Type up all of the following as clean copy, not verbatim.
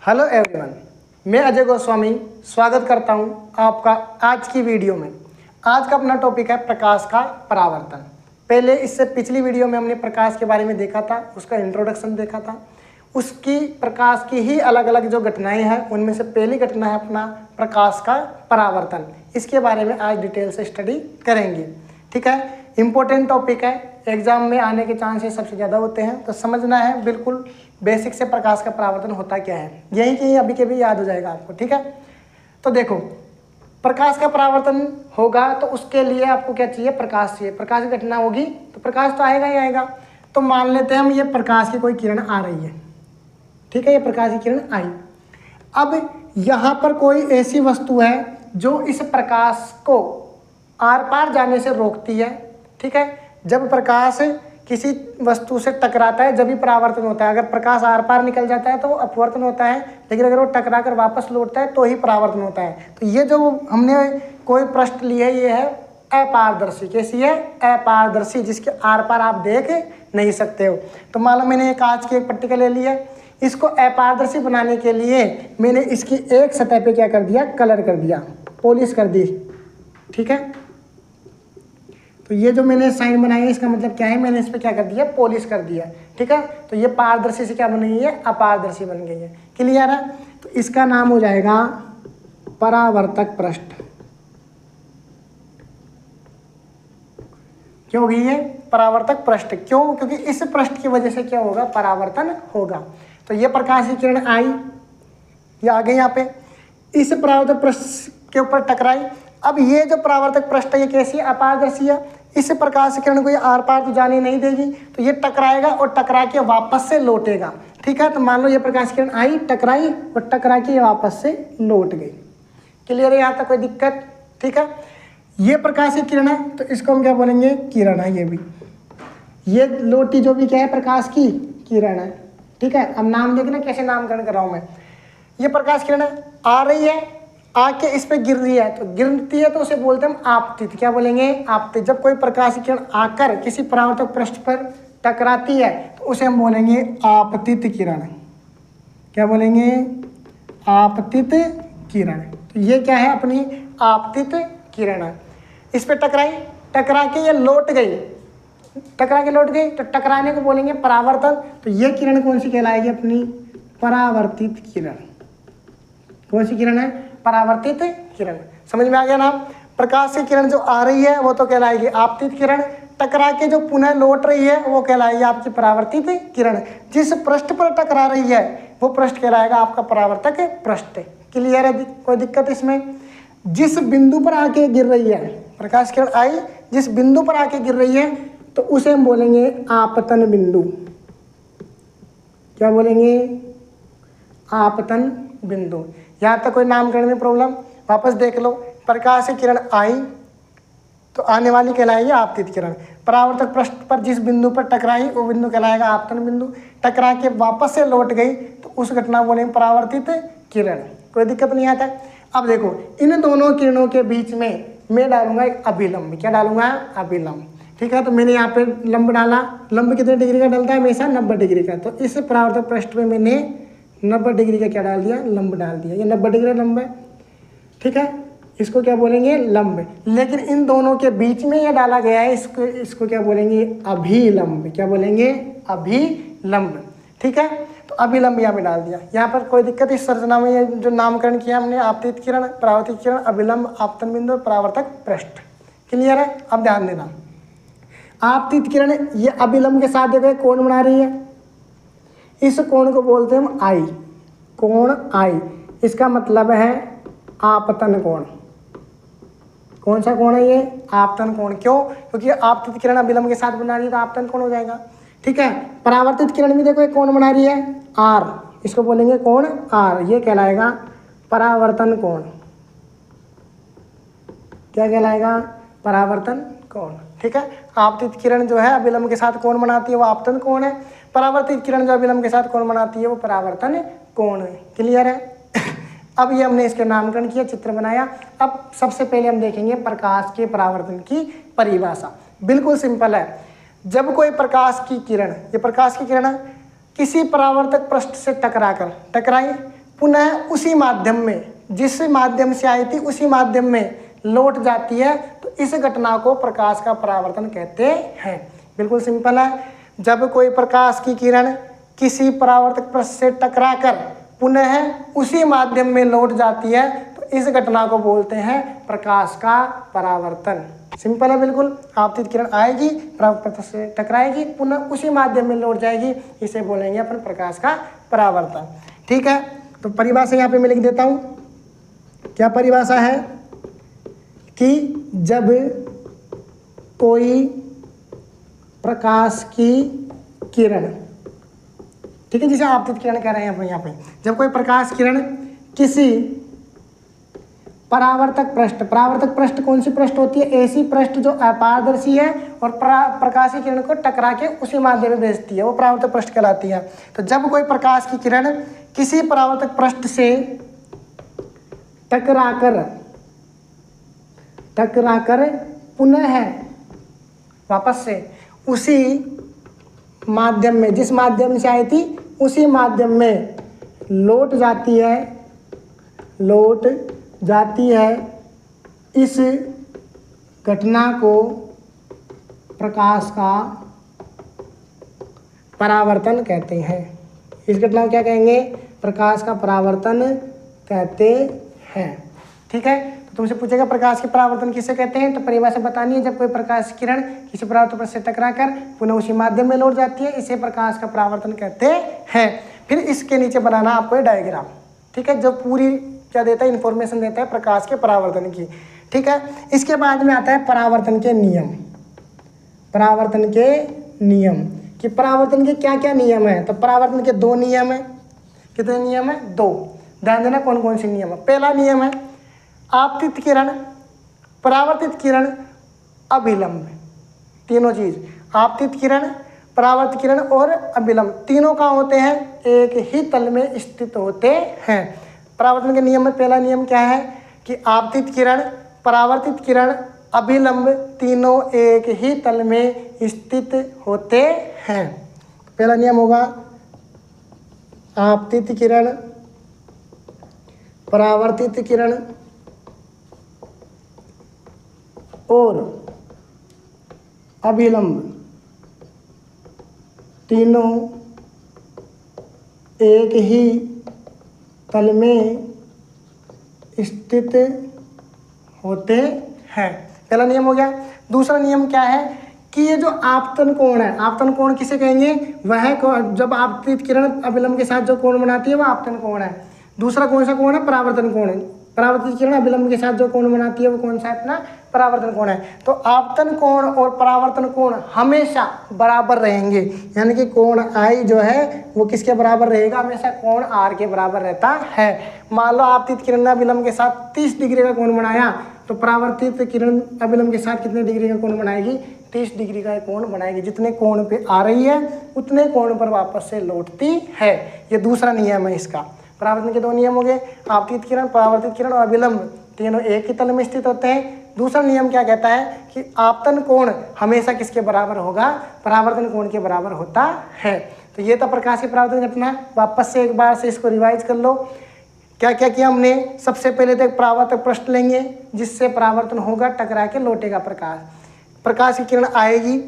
Hello everyone, मैं अजय गोस्वामी स्वागत करता हूं आपका आज की वीडियो में। आज का अपना टॉपिक है प्रकाश का परावर्तन। पहले इससे पिछली वीडियो में हमने प्रकाश के बारे में देखा था, उसका इंट्रोडक्शन देखा था। उसकी प्रकाश की ही अलग अलग जो घटनाएं हैं उनमें से पहली घटना है अपना प्रकाश का परावर्तन। इसके बारे में आज डिटेल से स्टडी करेंगे। ठीक है, इम्पोर्टेंट टॉपिक है, एग्जाम में आने के चांसेस सबसे ज़्यादा होते हैं, तो समझना है बिल्कुल बेसिक से प्रकाश का परावर्तन होता क्या है, यही कि अभी के भी याद हो जाएगा आपको। ठीक है, तो देखो प्रकाश का परावर्तन होगा तो उसके लिए आपको क्या चाहिए, प्रकाश चाहिए। प्रकाश की घटना होगी तो प्रकाश तो आएगा ही आएगा। तो मान लेते हैं हम ये प्रकाश की कोई किरण आ रही है। ठीक है, ये प्रकाश की किरण आई। अब यहाँ पर कोई ऐसी वस्तु है जो इस प्रकाश को आर पार जाने से रोकती है। ठीक है, जब प्रकाश किसी वस्तु से टकराता है जब भी परावर्तन होता है। अगर प्रकाश आर पार निकल जाता है तो अपवर्तन होता है, लेकिन अगर वो टकरा कर वापस लौटता है तो ही परावर्तन होता है। तो ये जो हमने कोई पृष्ठ ली है ये है अपारदर्शी। कैसी है? अपारदर्शी, जिसके आर पार आप देख नहीं सकते हो। तो मान लो मैंने एक कांच की एक पट्टिका ले ली है, इसको अपारदर्शी बनाने के लिए मैंने इसकी एक सतह पे क्या कर दिया, कलर कर दिया, पॉलिश कर दी। ठीक है, तो ये जो मैंने साइन बनाई है इसका मतलब क्या है, मैंने इस पर क्या कर दिया, पॉलिश कर दिया। ठीक है, तो ये पारदर्शी से क्या बन गई है, अपारदर्शी बन गई है। क्लियर है? तो इसका नाम हो जाएगा परावर्तक पृष्ठ। क्यों गई है परावर्तक पृष्ठ? क्यों? क्योंकि इस पृष्ठ की वजह से क्या होगा, परावर्तन होगा। तो ये प्रकाश की किरण आई, ये आ गई यहाँ पे, इस परावर्तक पृष्ठ के ऊपर टकराई। अब ये जो परावर्तक पृष्ठ है ये कैसी है, अपारदर्शी है। इस प्रकाश की किरण को ये आर पार तो जाने नहीं देगी, तो ये टकराएगा और टकरा के वापस से लौटेगा। ठीक है, तो मान लो ये प्रकाश की किरण आई, टकराई और टकरा के वापस से लौट गई। क्लियर है यहाँ तक, कोई दिक्कत? ठीक है, ये प्रकाश की किरण है तो इसको हम क्या बोलेंगे, किरण है। ये भी ये लौटी जो भी क्या है, प्रकाश की किरण है। ठीक है, अब नाम देखना कैसे नामकरण कर रहा हूँ मैं। ये प्रकाश किरण आ रही है, आके इस पे गिर रही है, तो गिरती है तो उसे बोलते हैं हम आपतित। क्या बोलेंगे, आपतित। जब कोई प्रकाश किरण आकर किसी परावर्तक पृष्ठ पर टकराती है तो उसे हम बोलेंगे आपतित किरण। क्या बोलेंगे, आपतित किरण। तो ये क्या है, अपनी आपतित किरण है। इस पे टकराई, टकरा के ये लौट गई, टकरा के लौट गई तो टकराने को बोलेंगे परावर्तन। तो ये किरण कौन सी कहलाएगी, अपनी परावर्तित किरण। कौन सी किरण है, परावर्तित किरण। समझ में आ गया ना? प्रकाश की किरण जो आ रही है वो तो कहलाएगी आपतित किरण, टकरा के जो पुनः लौट रही है वो कहलाएगी आपकी परावर्तित किरण। जिस पृष्ठ पर टकरा रही है वो पृष्ठ कहलाएगा आपका परावर्तक पृष्ठ। क्लियर है? कोई दिक्कत इसमें? जिस बिंदु पर आके गिर रही है, प्रकाश किरण आई जिस बिंदु पर आके गिर रही है तो उसे हम बोलेंगे आपतन बिंदु। क्या बोलेंगे, आपतन बिंदु। यहाँ तक कोई नामकरण में प्रॉब्लम? वापस देख लो, प्रकाश की किरण आई तो आने वाली कहलाएगी आपतित किरण। परावर्तक पृष्ठ पर जिस बिंदु पर टकराई वो बिंदु कहलाएगा आपतन बिंदु। टकरा के वापस से लौट गई तो उस घटना बोलेंगे परावर्तित किरण। कोई दिक्कत नहीं आता। अब देखो इन दोनों किरणों के बीच में मैं डालूंगा एक अभिलंब। क्या डालूंगा, अभिलंब। ठीक है, तो मैंने यहाँ पे लंब डाला। लंब कितने डिग्री का डलता है, हमेशा 90 डिग्री का। तो इस परावर्तक पृष्ठ में मैंने 90 डिग्री का क्या डाल दिया, लंब डाल दिया। ये 90 डिग्री लंब है। ठीक है, इसको क्या बोलेंगे, लंब। लेकिन इन दोनों के बीच में ये डाला गया है, इसको क्या बोलेंगे, अभिलंब। क्या बोलेंगे, अभिलंब। ठीक है, तो अभिलंब यहाँ पे डाल दिया। यहाँ पर कोई दिक्कत इस संरचना में, ये जो नामकरण किया हमने, आपतित किरण, परावर्तित किरण, अभिलंब, आपतन बिंदु और परावर्तक पृष्ठ। क्लियर है? अब ध्यान देना, आपतित किरण ये अभिलंब के साथ देखो कोण बना रही है। इस कोण को बोलते हैं हम आई, कोण आई। इसका मतलब है आपतन कोण। कौन सा कोण है ये, आपतन कोण। क्यों? क्योंकि आपतित किरण अभिलंब के साथ बना रही है तो आपतन कोण हो जाएगा। ठीक है, परावर्तित किरण भी देखो एक कोण बना रही है, आर। इसको बोलेंगे कोण आर। ये कहलाएगा परावर्तन कोण। क्या कहलाएगा, परावर्तन कोण। ठीक है, आपतित किरण जो है अभिलंब के साथ कोण बनाती है वो आपतन कोण है। परावर्तित किरण जो अभिलंब के साथ कोण बनाती है वो परावर्तन कोण है। क्लियर है? अब ये हमने इसके नामकरण किया, चित्र बनाया। अब सबसे पहले हम देखेंगे प्रकाश के परावर्तन की परिभाषा। बिल्कुल सिंपल है। जब कोई प्रकाश की किरण, ये प्रकाश की किरण किसी परावर्तक पृष्ठ से टकराई, पुनः उसी माध्यम में, जिस माध्यम से आई थी उसी माध्यम में लौट जाती है, तो इस घटना को प्रकाश का परावर्तन कहते हैं। बिल्कुल सिंपल है। जब कोई प्रकाश की किरण किसी परावर्तक पृष्ठ से टकराकर पुनः उसी माध्यम में लौट जाती है, तो इस घटना को बोलते हैं प्रकाश का परावर्तन। सिंपल है बिल्कुल। आपतित किरण आएगी, परावर्तक पृष्ठ से टकराएगी, पुनः उसी माध्यम में लौट जाएगी, इसे बोलेंगे अपन प्रकाश का परावर्तन। ठीक है, तो परिभाषा यहाँ पे मैं लिख देता हूँ। क्या परिभाषा है कि जब कोई प्रकाश की किरण, ठीक है, जिसे आपतित किरण कह रहे हैं यहाँ पे, जब कोई प्रकाश किरण किसी परावर्तक पृष्ठ कौन सी पृष्ठ होती है? ऐसी पृष्ठ जो अपारदर्शी है और प्रकाशीय किरण को टकरा के उसी माध्यम में भेजती है, वो परावर्तक पृष्ठ कहलाती है। तो जब कोई प्रकाश की किरण किसी परावर्तक पृष्ठ से टकराकर पुनः वापस से उसी माध्यम में, जिस माध्यम से आई थी उसी माध्यम में लौट जाती है, इस घटना को प्रकाश का परावर्तन कहते हैं। इस घटना को क्या कहेंगे? प्रकाश का परावर्तन कहते हैं। ठीक है, तो तुमसे पूछेगा प्रकाश के परावर्तन किसे कहते हैं, तो परिभाषा बतानी है। जब कोई प्रकाश किरण किसी परावर्तक पृष्ठ से टकराकर पुनः उसी माध्यम में लौट जाती है, इसे प्रकाश का परावर्तन कहते हैं। फिर इसके नीचे बनाना आपको ये डायग्राम। ठीक है, जो पूरी क्या देता है, इंफॉर्मेशन देता है प्रकाश के परावर्तन की। ठीक है, इसके बाद में आता है परावर्तन के नियम। परावर्तन के नियम कि परावर्तन के क्या क्या नियम है, तो परावर्तन के 2 नियम है। कितने नियम है? 2। ध्यान देना कौन कौन से नियम है। पहला नियम है आपतित किरण, परावर्तित किरण, अभिलंब। तीनों चीज, आपतित किरण, परावर्तित किरण और अभिलंब, तीनों कहाँ होते हैं? एक ही तल में स्थित होते हैं। परावर्तन के नियम में पहला नियम क्या है कि आपतित किरण, परावर्तित किरण, अभिलंब तीनों एक ही तल में स्थित होते हैं। पहला नियम होगा आपतित किरण, परावर्तित किरण और अभिलंब तीनों एक ही तल में स्थित होते हैं। पहला नियम हो गया। दूसरा नियम क्या है कि ये जो आपतन कोण है, आपतन कोण किसे कहेंगे? वह जब आपतित किरण अभिलंब के साथ जो कोण बनाती है वो आपतन कोण है। दूसरा कौन सा कोण है? परावर्तन कोण है। परावर्तित किरण अभिलंब के साथ जो कोण बनाती है वो कौन सा है? अपना परावर्तन कोण है। तो आपतन कोण और परावर्तन कोण हमेशा बराबर रहेंगे, यानी कि कोण आई जो है वो किसके बराबर रहेगा? हमेशा कोण आर के बराबर रहता है। मान लो आपतित किरण ने अभिलंब के साथ 30 डिग्री का कोण बनाया, तो परावर्तित किरण अभिलंब के साथ कितने डिग्री का कोण बनाएगी? 30 डिग्री का कोण बनाएगी। जितने कोण पे आ रही है उतने कोण पर वापस से लौटती है। ये दूसरा नियम है इसका। परावर्तन के 2 नियम हो गए, आपतित किरण, परावर्तित किरण और अभिलंब तीनों एक ही तल में स्थित होते हैं। दूसरा नियम क्या कहता है कि आपतन कोण हमेशा किसके बराबर होगा? परावर्तन कोण के बराबर होता है। तो ये था प्रकाश के परावर्तन घटना। वापस से एक बार से इसको रिवाइज कर लो। क्या क्या किया हमने? सबसे पहले तो एक परावर्तक पृष्ठ लेंगे जिससे परावर्तन होगा, टकरा के लौटेगा प्रकाश की किरण आएगी,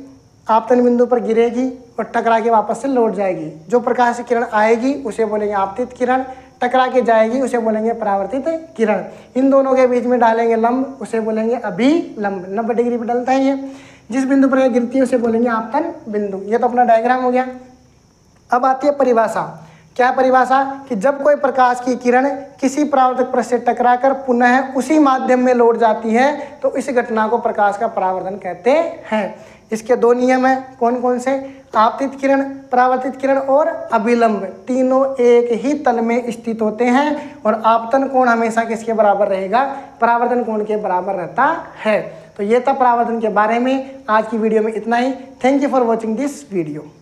आपतन बिंदु पर गिरेगी और टकरा के वापस से लौट जाएगी। जो प्रकाश की किरण आएगी उसे बोलेंगे आपतित किरण, टकरा के जाएगी उसे बोलेंगे परावर्तित किरण। इन दोनों के बीच में डालेंगे लंब, उसे बोलेंगे अभिलंब। 90 डिग्री पर डलता है ये। जिस बिंदु पर गिरती है उसे बोलेंगे आपतन बिंदु। ये तो अपना डायग्राम हो गया। अब आती है परिभाषा। क्या परिभाषा कि जब कोई प्रकाश की किरण किसी परावर्तक पृष्ठ से टकराकर पुनः उसी माध्यम में लौट जाती है, तो इस घटना को प्रकाश का परावर्तन कहते हैं। इसके 2 नियम हैं। कौन कौन से? आपतित किरण, परावर्तित किरण और अभिलंब तीनों एक ही तल में स्थित होते हैं और आपतन कोण हमेशा किसके बराबर रहेगा? परावर्तन कोण के बराबर रहता है। तो ये था परावर्तन के बारे में। आज की वीडियो में इतना ही। Thank you for watching this video.